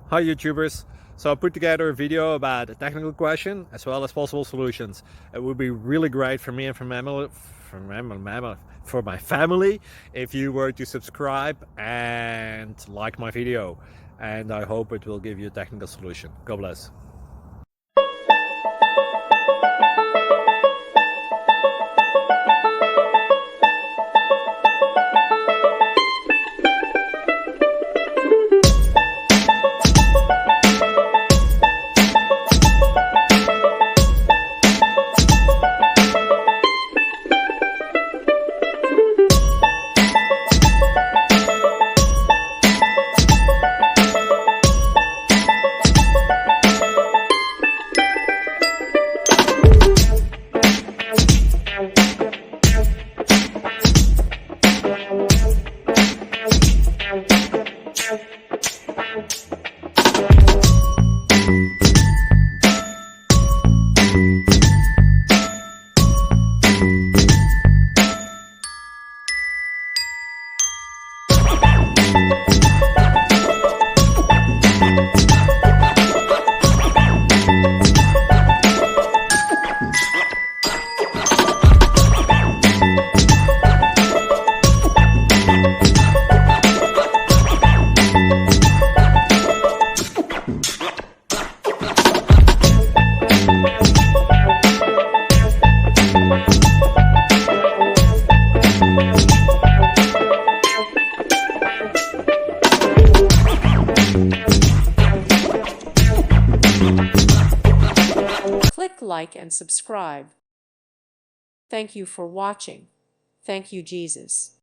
Hi YouTubers. So I put together a video about a technical question as well as possible solutions. It would be really great for me and for my family if you were to subscribe and like my video, and I hope it will give you a technical solution. God bless. Click like and subscribe. Thank you for watching. Thank you, Jesus.